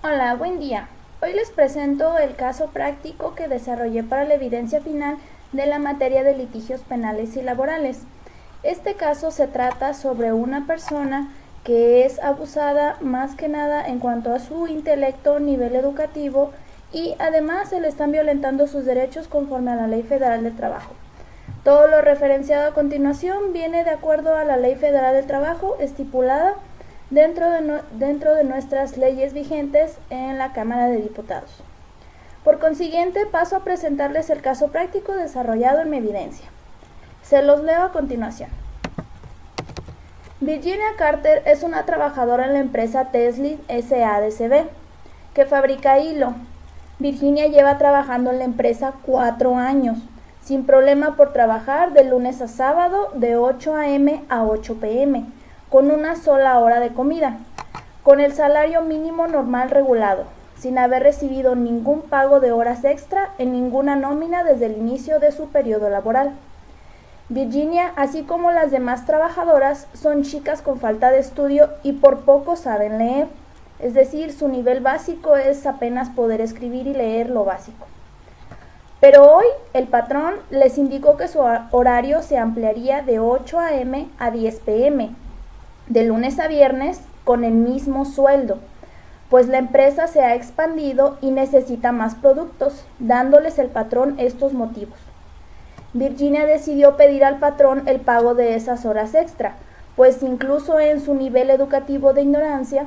Hola, buen día. Hoy les presento el caso práctico que desarrollé para la evidencia final de la materia de litigios penales y laborales. Este caso se trata sobre una persona que es abusada más que nada en cuanto a su intelecto, nivel educativo y además se le están violentando sus derechos conforme a la Ley Federal del Trabajo. Todo lo referenciado a continuación viene de acuerdo a la Ley Federal del Trabajo estipulada dentro de nuestras leyes vigentes en la Cámara de Diputados. Por consiguiente, paso a presentarles el caso práctico desarrollado en mi evidencia. Se los leo a continuación. Virginia Carter es una trabajadora en la empresa Teslin S.A.D.C.B. que fabrica hilo. Virginia lleva trabajando en la empresa 4 años, sin problema por trabajar de lunes a sábado de 8 a.m. a 8 p.m., con una sola hora de comida, con el salario mínimo normal regulado, sin haber recibido ningún pago de horas extra en ninguna nómina desde el inicio de su periodo laboral. Virginia, así como las demás trabajadoras, son chicas con falta de estudio y por poco saben leer, es decir, su nivel básico es apenas poder escribir y leer lo básico. Pero hoy el patrón les indicó que su horario se ampliaría de 8 a.m. a 10 p.m., de lunes a viernes con el mismo sueldo, pues la empresa se ha expandido y necesita más productos, dándoles el patrón estos motivos. Virginia decidió pedir al patrón el pago de esas horas extra, pues incluso en su nivel educativo de ignorancia,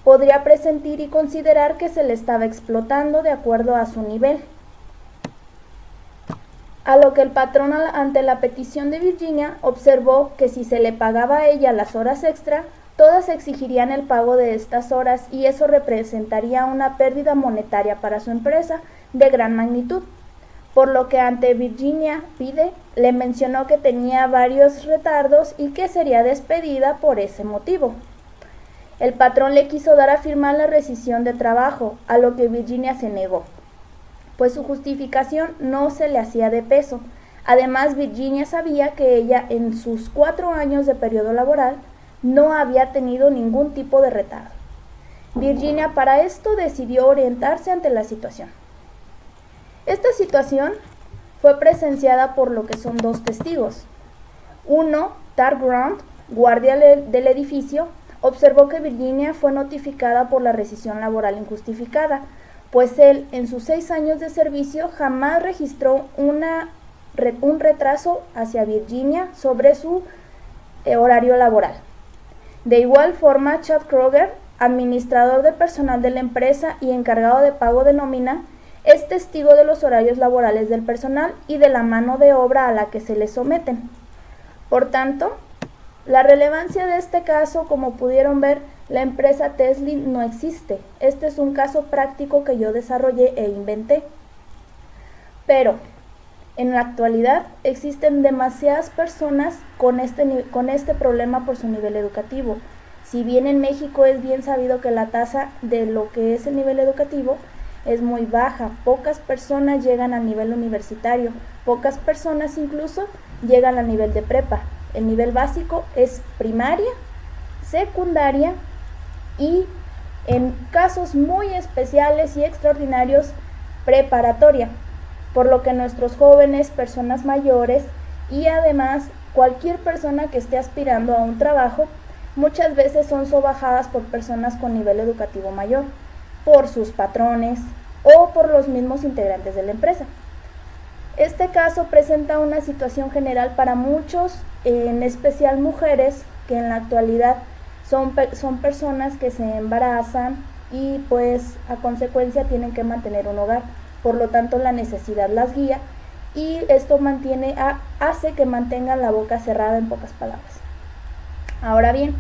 podría presentir y considerar que se le estaba explotando de acuerdo a su nivel. A lo que el patrón, ante la petición de Virginia, observó que si se le pagaba a ella las horas extra, todas exigirían el pago de estas horas y eso representaría una pérdida monetaria para su empresa de gran magnitud. Por lo que ante Virginia le mencionó que tenía varios retardos y que sería despedida por ese motivo. El patrón le quiso dar a firmar la rescisión de trabajo, a lo que Virginia se negó, pues su justificación no se le hacía de peso. Además, Virginia sabía que ella en sus 4 años de periodo laboral no había tenido ningún tipo de retardo. Virginia para esto decidió orientarse ante la situación. Esta situación fue presenciada por lo que son 2 testigos. Uno, Tar Grant, guardia del edificio, observó que Virginia fue notificada por la rescisión laboral injustificada, pues él, en sus 6 años de servicio, jamás registró un retraso hacia Virginia sobre su horario laboral. De igual forma, Chad Kroger, administrador de personal de la empresa y encargado de pago de nómina, es testigo de los horarios laborales del personal y de la mano de obra a la que se le someten. Por tanto, la relevancia de este caso, como pudieron ver, la empresa Teslin no existe. Este es un caso práctico que yo desarrollé e inventé. Pero, en la actualidad, existen demasiadas personas con este problema por su nivel educativo. Si bien en México es bien sabido que la tasa de lo que es el nivel educativo es muy baja, pocas personas llegan al nivel universitario, pocas personas incluso llegan al nivel de prepa. El nivel básico es primaria, secundaria y en casos muy especiales y extraordinarios preparatoria, por lo que nuestros jóvenes, personas mayores y además cualquier persona que esté aspirando a un trabajo muchas veces son sobajadas por personas con nivel educativo mayor, por sus patrones o por los mismos integrantes de la empresa. Este caso presenta una situación general para muchos, en especial mujeres, que en la actualidad son personas que se embarazan y pues a consecuencia tienen que mantener un hogar. Por lo tanto, la necesidad las guía y esto hace que mantengan la boca cerrada, en pocas palabras. Ahora bien,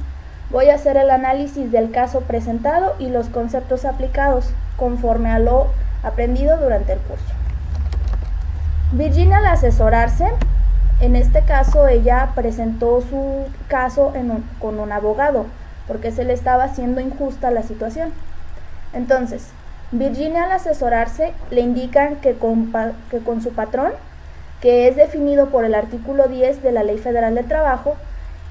voy a hacer el análisis del caso presentado y los conceptos aplicados conforme a lo aprendido durante el curso. Virginia, al asesorarse, en este caso ella presentó su caso con un abogado porque se le estaba haciendo injusta la situación. Entonces, Virginia, al asesorarse, le indican que con su patrón, que es definido por el artículo 10 de la Ley Federal del Trabajo,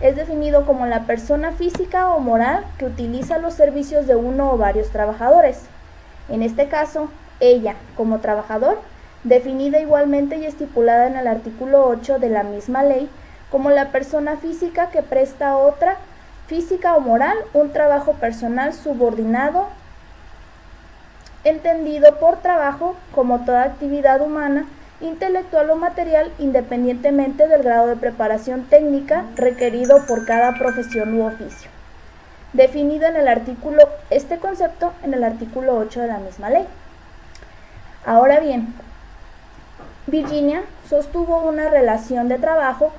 es definido como la persona física o moral que utiliza los servicios de uno o varios trabajadores, En este caso, ella, como trabajador, definida igualmente y estipulada en el artículo 8 de la misma ley, como la persona física que presta a otra, física o moral, un trabajo personal subordinado, entendido por trabajo como toda actividad humana, intelectual o material, independientemente del grado de preparación técnica requerido por cada profesión u oficio. Definido en el artículo, este concepto en el artículo 8 de la misma ley. Ahora bien, Virginia sostuvo una relación de trabajo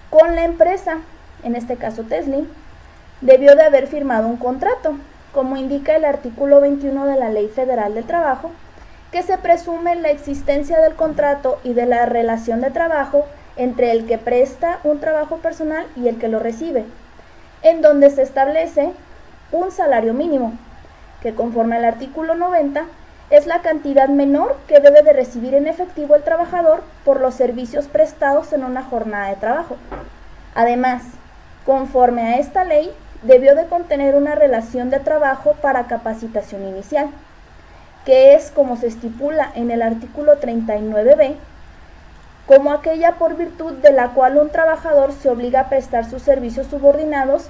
con la empresa, en este caso Teslin. Debió de haber firmado un contrato, como indica el artículo 21 de la Ley Federal del Trabajo, que se presume la existencia del contrato y de la relación de trabajo entre el que presta un trabajo personal y el que lo recibe, en donde se establece un salario mínimo, que conforme al artículo 90 es la cantidad menor que debe de recibir en efectivo el trabajador por los servicios prestados en una jornada de trabajo. Además, conforme a esta ley, debió de contener una relación de trabajo para capacitación inicial, que es como se estipula en el artículo 39b, como aquella por virtud de la cual un trabajador se obliga a prestar sus servicios subordinados,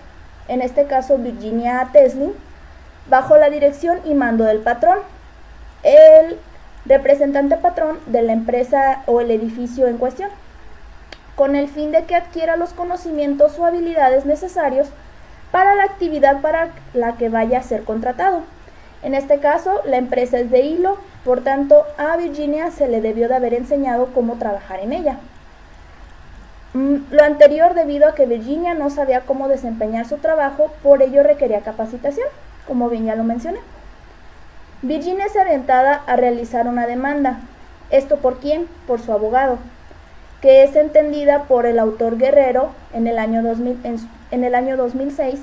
en este caso Virginia a Teslin, bajo la dirección y mando del patrón, el representante patrón de la empresa o el edificio en cuestión, con el fin de que adquiera los conocimientos o habilidades necesarios para la actividad para la que vaya a ser contratado. En este caso, la empresa es de hilo, por tanto, a Virginia se le debió de haber enseñado cómo trabajar en ella. Lo anterior debido a que Virginia no sabía cómo desempeñar su trabajo, por ello requería capacitación, como bien ya lo mencioné. Virginia es orientada a realizar una demanda. ¿Esto por quién? Por su abogado, que es entendida por el autor Guerrero en el año 2006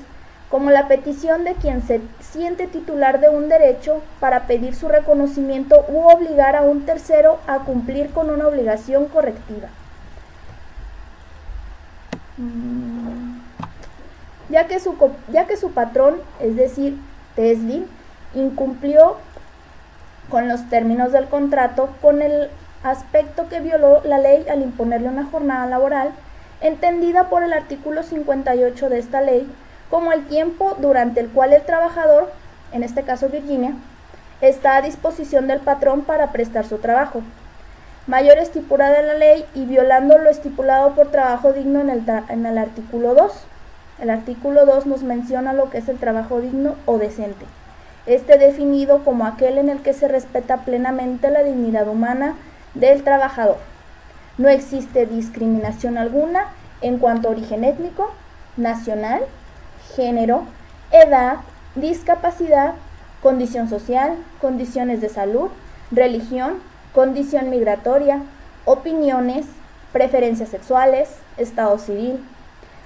como la petición de quien se siente titular de un derecho para pedir su reconocimiento u obligar a un tercero a cumplir con una obligación correctiva. Ya que su patrón, es decir, Teslin, incumplió con los términos del contrato, con el aspecto que violó la ley al imponerle una jornada laboral, entendida por el artículo 58 de esta ley como el tiempo durante el cual el trabajador, en este caso Virginia, está a disposición del patrón para prestar su trabajo, mayor estipulada en la ley y violando lo estipulado por trabajo digno en el artículo 2. El artículo 2 nos menciona lo que es el trabajo digno o decente, definido como aquel en el que se respeta plenamente la dignidad humana del trabajador. No existe discriminación alguna en cuanto a origen étnico, nacional, género, edad, discapacidad, condición social, condiciones de salud, religión, condición migratoria, opiniones, preferencias sexuales, estado civil.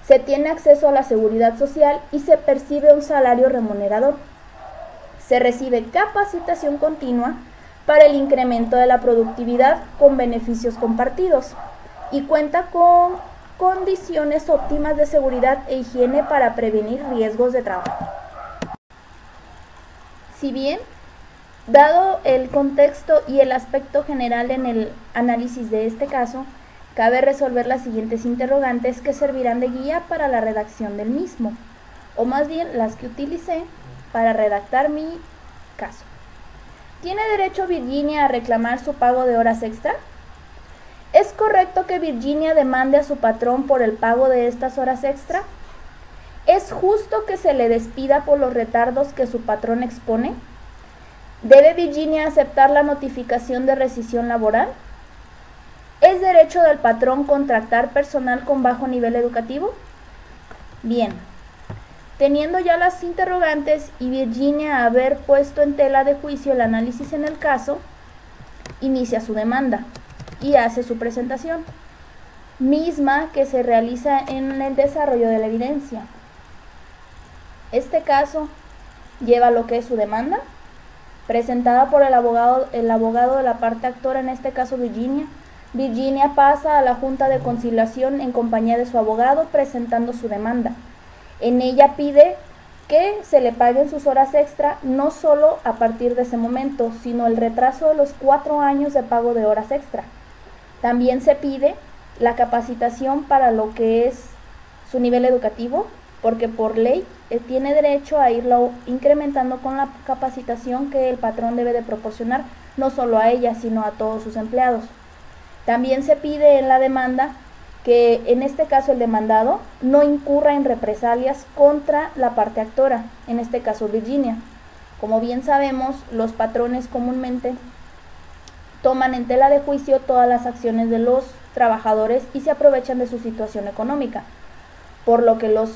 Se tiene acceso a la seguridad social y se percibe un salario remunerador. Se recibe capacitación continua para el incremento de la productividad con beneficios compartidos y cuenta con condiciones óptimas de seguridad e higiene para prevenir riesgos de trabajo. Si bien, dado el contexto y el aspecto general en el análisis de este caso, cabe resolver las siguientes interrogantes que servirán de guía para la redacción del mismo, o más bien las que utilicé para redactar mi caso. ¿Tiene derecho Virginia a reclamar su pago de horas extra? ¿Es correcto que Virginia demande a su patrón por el pago de estas horas extra? ¿Es justo que se le despida por los retardos que su patrón expone? ¿Debe Virginia aceptar la notificación de rescisión laboral? ¿Es derecho del patrón contratar personal con bajo nivel educativo? Bien, teniendo ya las interrogantes y Virginia haber puesto en tela de juicio el análisis en el caso, inicia su demanda y hace su presentación, misma que se realiza en el desarrollo de la evidencia. Este caso lleva lo que es su demanda, presentada por el abogado de la parte actora, en este caso Virginia. Virginia pasa a la Junta de Conciliación en compañía de su abogado presentando su demanda. En ella pide que se le paguen sus horas extra, no solo a partir de ese momento, sino el retraso de los 4 años de pago de horas extra. También se pide la capacitación para lo que es su nivel educativo, porque por ley tiene derecho a irlo incrementando con la capacitación que el patrón debe de proporcionar, no solo a ella, sino a todos sus empleados. También se pide en la demanda que en este caso el demandado no incurra en represalias contra la parte actora, en este caso Virginia. Como bien sabemos, los patrones comúnmente toman en tela de juicio todas las acciones de los trabajadores y se aprovechan de su situación económica, por lo que los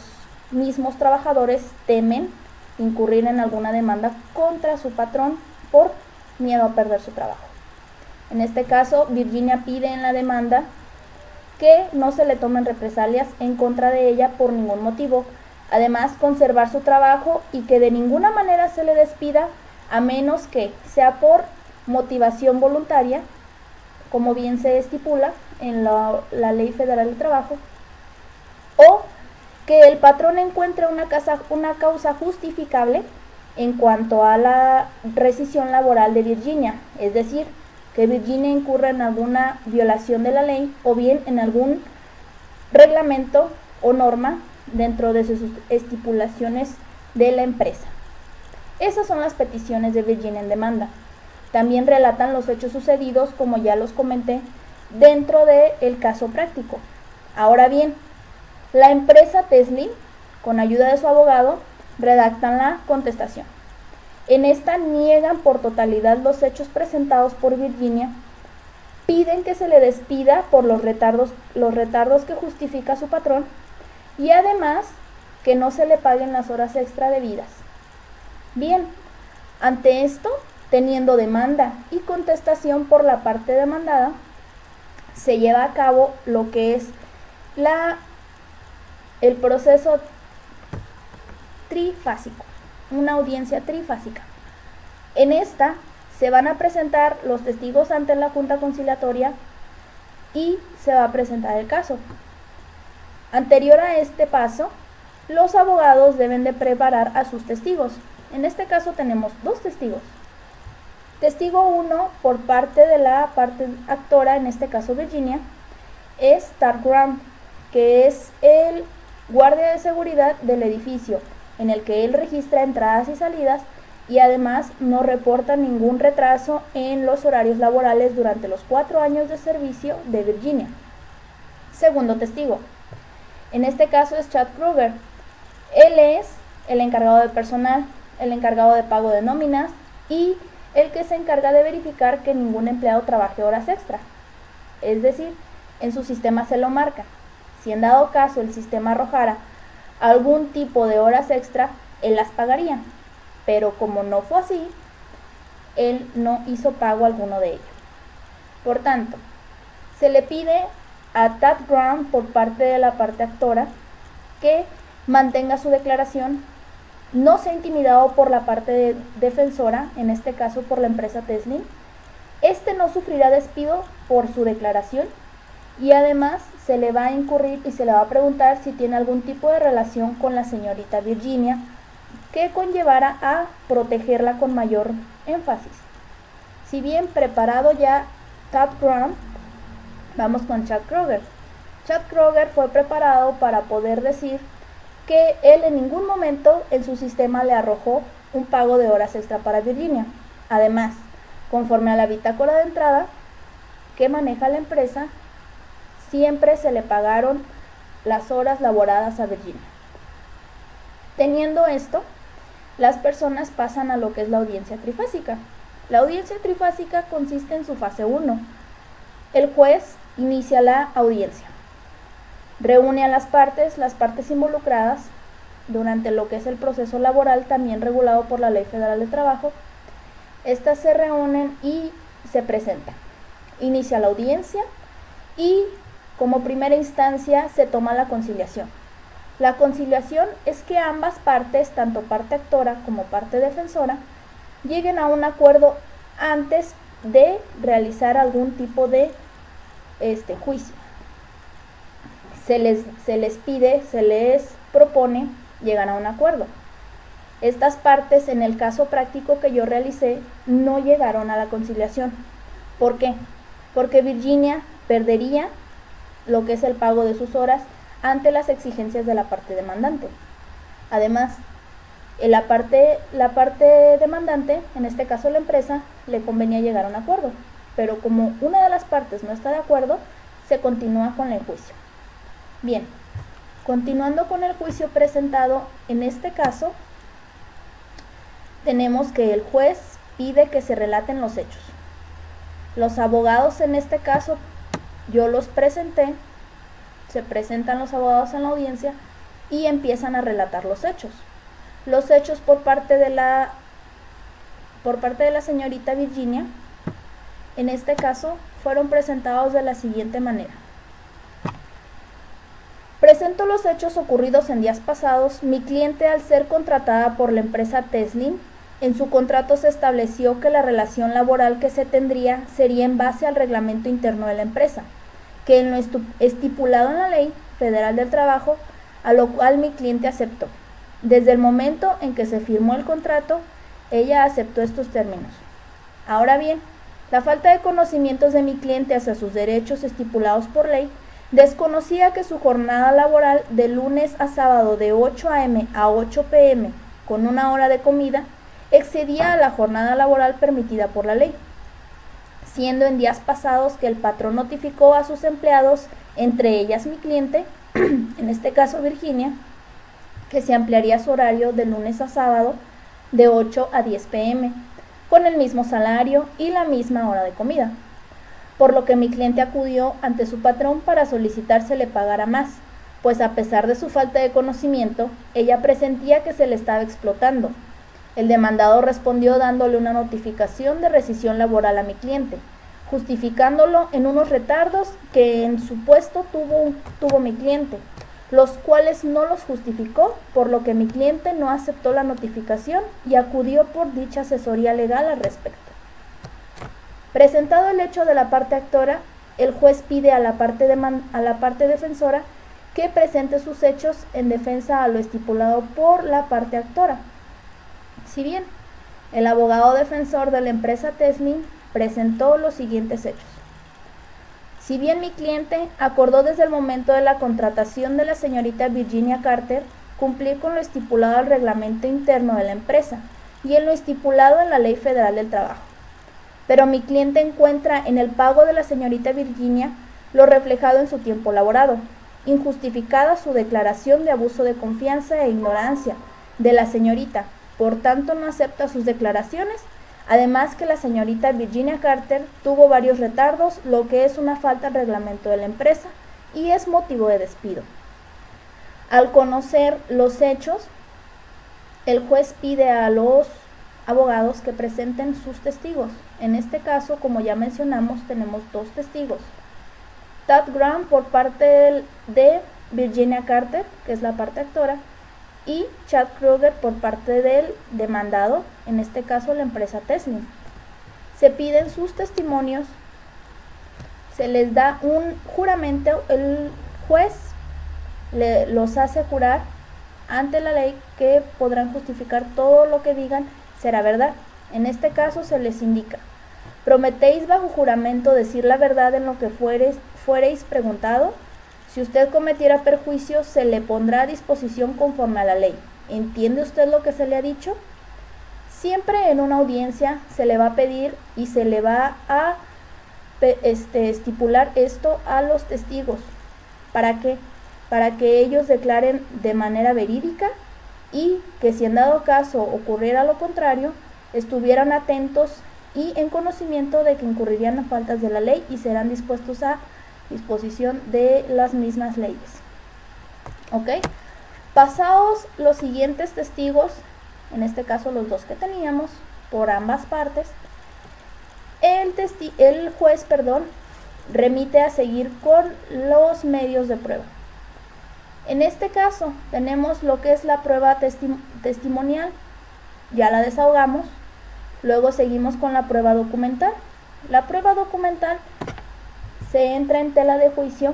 mismos trabajadores temen incurrir en alguna demanda contra su patrón por miedo a perder su trabajo. En este caso, Virginia pide en la demanda que no se le tomen represalias en contra de ella por ningún motivo, además conservar su trabajo y que de ninguna manera se le despida a menos que sea por motivación voluntaria, como bien se estipula en la Ley Federal del Trabajo, o que el patrón encuentre una causa justificable en cuanto a la rescisión laboral de Virginia, es decir, que Virginia incurra en alguna violación de la ley o bien en algún reglamento o norma dentro de sus estipulaciones de la empresa. Esas son las peticiones de Virginia en demanda. También relatan los hechos sucedidos, como ya los comenté, dentro del caso práctico. Ahora bien, la empresa Teslim, con ayuda de su abogado, redactan la contestación. En esta niegan por totalidad los hechos presentados por Virginia, piden que se le despida por los retardos que justifica su patrón y además que no se le paguen las horas extra debidas. Bien, ante esto, teniendo demanda y contestación por la parte demandada, se lleva a cabo lo que es el proceso trifásico, una audiencia trifásica. En esta se van a presentar los testigos ante la Junta Conciliatoria y se va a presentar el caso. Anterior a este paso, los abogados deben de preparar a sus testigos. En este caso tenemos 2 testigos. Testigo 1 por parte de la parte actora, en este caso Virginia, es Tad Graham, que es el guardia de seguridad del edificio, en el que él registra entradas y salidas y además no reporta ningún retraso en los horarios laborales durante los 4 años de servicio de Virginia. Segundo testigo, en este caso es Chad Kruger. Él es el encargado de personal, el encargado de pago de nóminas y el que se encarga de verificar que ningún empleado trabaje horas extra. Es decir, en su sistema se lo marca. Si en dado caso el sistema arrojara algún tipo de horas extra, él las pagaría. Pero como no fue así, él no hizo pago alguno de ellos. Por tanto, se le pide a Tad Graham por parte de la parte actora que mantenga su declaración, no sea intimidado por la parte defensora, en este caso por la empresa Teslim. Este no sufrirá despido por su declaración y además se le va a incurrir y se le va a preguntar si tiene algún tipo de relación con la señorita Virginia que conllevara a protegerla con mayor énfasis. Si bien preparado ya Tad Graham, vamos con Chad Kruger. Chad Kruger fue preparado para poder decir que él en ningún momento en su sistema le arrojó un pago de horas extra para Virginia. Además, conforme a la bitácora de entrada que maneja la empresa, siempre se le pagaron las horas laboradas a Virginia. Teniendo esto, las personas pasan a lo que es la audiencia trifásica. La audiencia trifásica consiste en su fase 1. El juez inicia la audiencia. Reúne a las partes involucradas durante lo que es el proceso laboral, también regulado por la Ley Federal del Trabajo. Estas se reúnen y se presentan. Inicia la audiencia y como primera instancia se toma la conciliación. La conciliación es que ambas partes, tanto parte actora como parte defensora, lleguen a un acuerdo antes de realizar algún tipo de juicio. Se les propone llegar a un acuerdo. Estas partes, en el caso práctico que yo realicé, no llegaron a la conciliación. ¿Por qué? Porque Virginia perdería lo que es el pago de sus horas ante las exigencias de la parte demandante. Además, la parte demandante, en este caso la empresa, le convenía llegar a un acuerdo, pero como una de las partes no está de acuerdo, se continúa con el juicio. Bien, continuando con el juicio presentado, en este caso, tenemos que el juez pide que se relaten los hechos. Los abogados, en este caso, yo los presenté, se presentan los abogados en la audiencia y empiezan a relatar los hechos. Los hechos por parte de la señorita Virginia, en este caso, fueron presentados de la siguiente manera. Presento los hechos ocurridos en días pasados. Mi cliente, al ser contratada por la empresa Teslin, en su contrato se estableció que la relación laboral que se tendría sería en base al reglamento interno de la empresa, que en lo estipulado en la Ley Federal del Trabajo, a lo cual mi cliente aceptó. Desde el momento en que se firmó el contrato, ella aceptó estos términos. Ahora bien, la falta de conocimientos de mi cliente hacia sus derechos estipulados por ley, desconocía que su jornada laboral de lunes a sábado de 8 a.m. a 8 p.m. con una hora de comida excedía a la jornada laboral permitida por la ley, siendo en días pasados que el patrón notificó a sus empleados, entre ellas mi cliente, en este caso Virginia, que se ampliaría su horario de lunes a sábado de 8 a 10 p.m. con el mismo salario y la misma hora de comida, por lo que mi cliente acudió ante su patrón para solicitar se le pagara más, pues a pesar de su falta de conocimiento, ella presentía que se le estaba explotando. El demandado respondió dándole una notificación de rescisión laboral a mi cliente, justificándolo en unos retardos que en su puesto tuvo mi cliente, los cuales no los justificó, por lo que mi cliente no aceptó la notificación y acudió por dicha asesoría legal al respecto. Presentado el hecho de la parte actora, el juez pide a la parte defensora que presente sus hechos en defensa a lo estipulado por la parte actora. Si bien el abogado defensor de la empresa Teslin presentó los siguientes hechos. Si bien mi cliente acordó desde el momento de la contratación de la señorita Virginia Carter cumplir con lo estipulado al reglamento interno de la empresa y en lo estipulado en la Ley Federal del Trabajo, pero mi cliente encuentra en el pago de la señorita Virginia lo reflejado en su tiempo laborado, injustificada su declaración de abuso de confianza e ignorancia de la señorita, por tanto no acepta sus declaraciones. Además que la señorita Virginia Carter tuvo varios retardos, lo que es una falta al reglamento de la empresa y es motivo de despido. Al conocer los hechos, el juez pide a los abogados que presenten sus testigos. En este caso, como ya mencionamos, tenemos dos testigos. Tad Graham por parte de Virginia Carter, que es la parte actora, y Chad Kruger por parte del demandado, en este caso la empresa Teslin. Se piden sus testimonios, se les da un juramento, el juez los hace jurar ante la ley que podrán justificar todo lo que digan será verdad. En este caso se les indica: prometéis bajo juramento decir la verdad en lo que fuereis preguntado. Si usted cometiera perjuicio, se le pondrá a disposición conforme a la ley. ¿Entiende usted lo que se le ha dicho? Siempre en una audiencia se le va a pedir y se le va a estipular esto a los testigos. ¿Para qué? Para que ellos declaren de manera verídica y que si en dado caso ocurriera lo contrario, estuvieran atentos y en conocimiento de que incurrirían en faltas de la ley y serán dispuestos a disposición de las mismas leyes. ¿Ok? Pasados los siguientes testigos, en este caso los dos que teníamos, por ambas partes, el juez remite a seguir con los medios de prueba. En este caso tenemos lo que es la prueba testimonial, ya la desahogamos, luego seguimos con la prueba documental. La prueba documental se entra en tela de juicio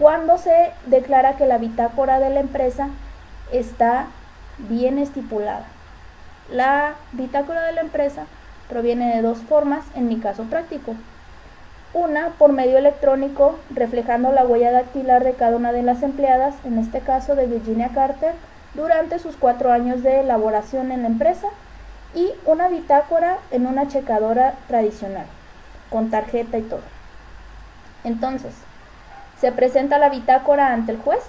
cuando se declara que la bitácora de la empresa está bien estipulada. La bitácora de la empresa proviene de dos formas en mi caso práctico. Una, por medio electrónico, reflejando la huella dactilar de cada una de las empleadas, en este caso de Virginia Carter, durante sus 4 años de elaboración en la empresa, y una bitácora en una checadora tradicional, con tarjeta y todo. Entonces, se presenta la bitácora ante el juez,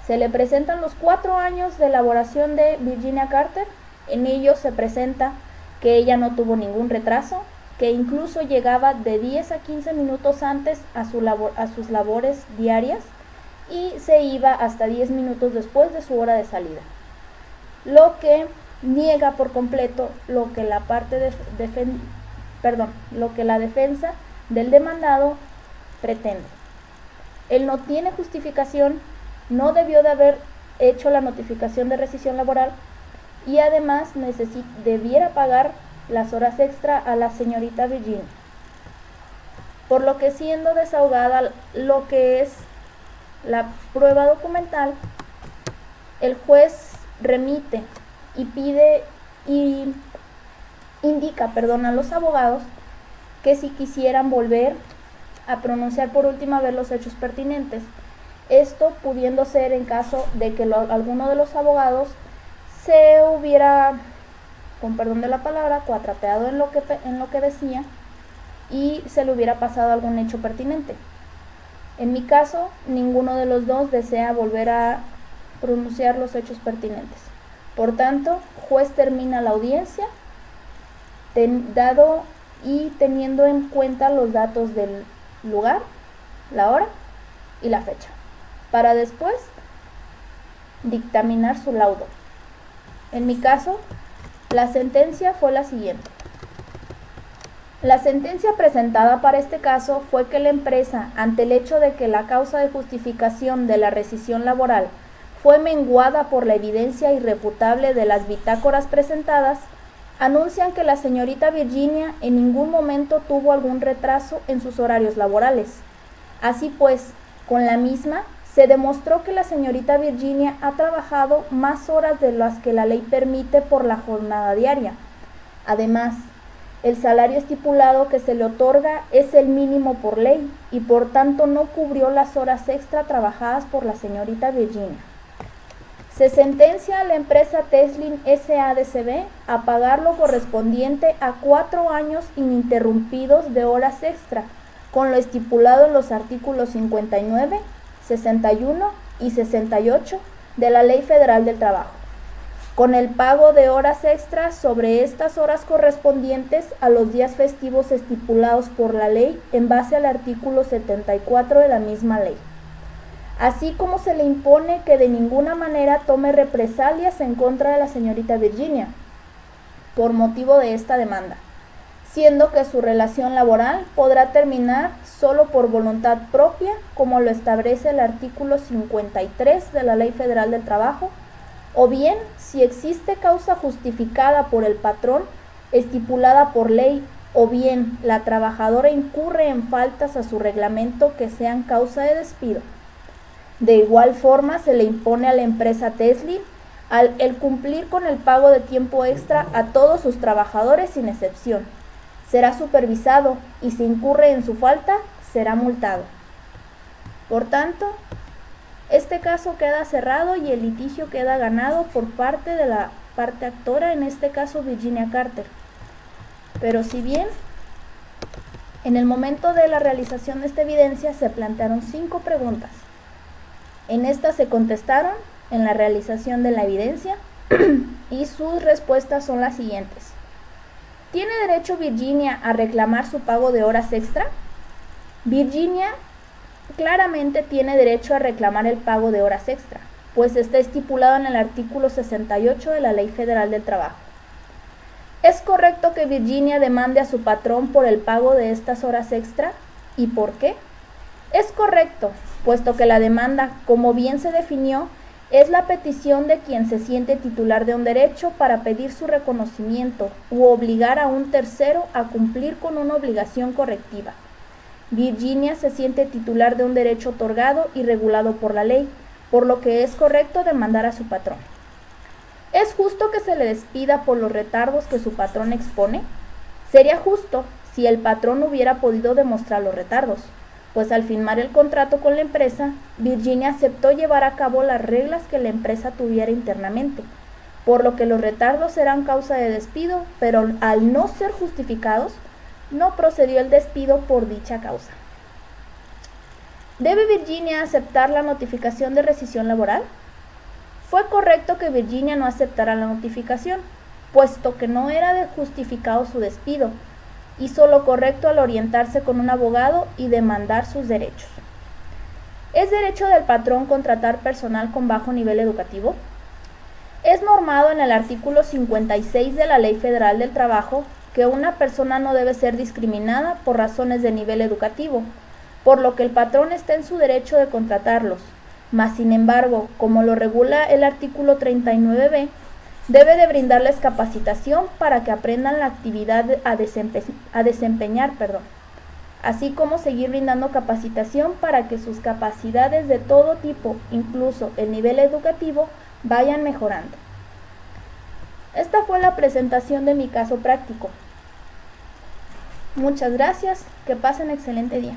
se le presentan los 4 años de elaboración de Virginia Carter, en ellos se presenta que ella no tuvo ningún retraso, que incluso llegaba de 10 a 15 minutos antes a sus labores diarias y se iba hasta 10 minutos después de su hora de salida, lo que niega por completo lo que la defensa del demandado pretende. Él no tiene justificación, no debió de haber hecho la notificación de rescisión laboral y además debiera pagar las horas extra a la señorita Virginia. Por lo que, siendo desahogada lo que es la prueba documental, el juez remite y indica a los abogados que si quisieran volver a pronunciar por última vez los hechos pertinentes, esto pudiendo ser en caso de que alguno de los abogados se hubiera, con perdón de la palabra, cuatrapeado en lo que decía y se le hubiera pasado algún hecho pertinente. En mi caso, ninguno de los dos desea volver a pronunciar los hechos pertinentes. Por tanto, juez termina la audiencia, dado y teniendo en cuenta los datos del lugar, la hora y la fecha, para después dictaminar su laudo. En mi caso, la sentencia fue la siguiente. La sentencia presentada para este caso fue que la empresa, ante el hecho de que la causa de justificación de la rescisión laboral fue menguada por la evidencia irrefutable de las bitácoras presentadas, anuncian que la señorita Virginia en ningún momento tuvo algún retraso en sus horarios laborales. Así pues, con la misma, se demostró que la señorita Virginia ha trabajado más horas de las que la ley permite por la jornada diaria. Además, el salario estipulado que se le otorga es el mínimo por ley y por tanto no cubrió las horas extra trabajadas por la señorita Virginia. Se sentencia a la empresa Teslin S.A.D.C.B. a pagar lo correspondiente a 4 años ininterrumpidos de horas extra, con lo estipulado en los artículos 59, 61 y 68 de la Ley Federal del Trabajo, con el pago de horas extras sobre estas horas correspondientes a los días festivos estipulados por la ley en base al artículo 74 de la misma ley, así como se le impone que de ninguna manera tome represalias en contra de la señorita Virginia por motivo de esta demanda, siendo que su relación laboral podrá terminar solo por voluntad propia, como lo establece el artículo 53 de la Ley Federal del Trabajo, o bien si existe causa justificada por el patrón estipulada por ley, o bien la trabajadora incurre en faltas a su reglamento que sean causa de despido. De igual forma, se le impone a la empresa Teslin el cumplir con el pago de tiempo extra a todos sus trabajadores sin excepción. Será supervisado y si incurre en su falta, será multado. Por tanto, este caso queda cerrado y el litigio queda ganado por parte de la parte actora, en este caso Virginia Carter. Pero si bien en el momento de la realización de esta evidencia se plantearon 5 preguntas, en estas se contestaron en la realización de la evidencia y sus respuestas son las siguientes. ¿Tiene derecho Virginia a reclamar su pago de horas extra? Virginia claramente tiene derecho a reclamar el pago de horas extra, pues está estipulado en el artículo 68 de la Ley Federal del Trabajo. ¿Es correcto que Virginia demande a su patrón por el pago de estas horas extra? ¿Y por qué? Es correcto, puesto que la demanda, como bien se definió, es la petición de quien se siente titular de un derecho para pedir su reconocimiento u obligar a un tercero a cumplir con una obligación correctiva. Virginia se siente titular de un derecho otorgado y regulado por la ley, por lo que es correcto demandar a su patrón. ¿Es justo que se le despida por los retardos que su patrón expone? Sería justo si el patrón hubiera podido demostrar los retardos, pues al firmar el contrato con la empresa, Virginia aceptó llevar a cabo las reglas que la empresa tuviera internamente, por lo que los retardos eran causa de despido, pero al no ser justificados, no procedió el despido por dicha causa. ¿Debe Virginia aceptar la notificación de rescisión laboral? Fue correcto que Virginia no aceptara la notificación, puesto que no era justificado su despido. Hizo lo correcto al orientarse con un abogado y demandar sus derechos. ¿Es derecho del patrón contratar personal con bajo nivel educativo? Es normado en el artículo 56 de la Ley Federal del Trabajo que una persona no debe ser discriminada por razones de nivel educativo, por lo que el patrón está en su derecho de contratarlos. Mas, sin embargo, como lo regula el artículo 39b, debe de brindarles capacitación para que aprendan la actividad a desempeñar, así como seguir brindando capacitación para que sus capacidades de todo tipo, incluso el nivel educativo, vayan mejorando. Esta fue la presentación de mi caso práctico. Muchas gracias, que pasen excelente día.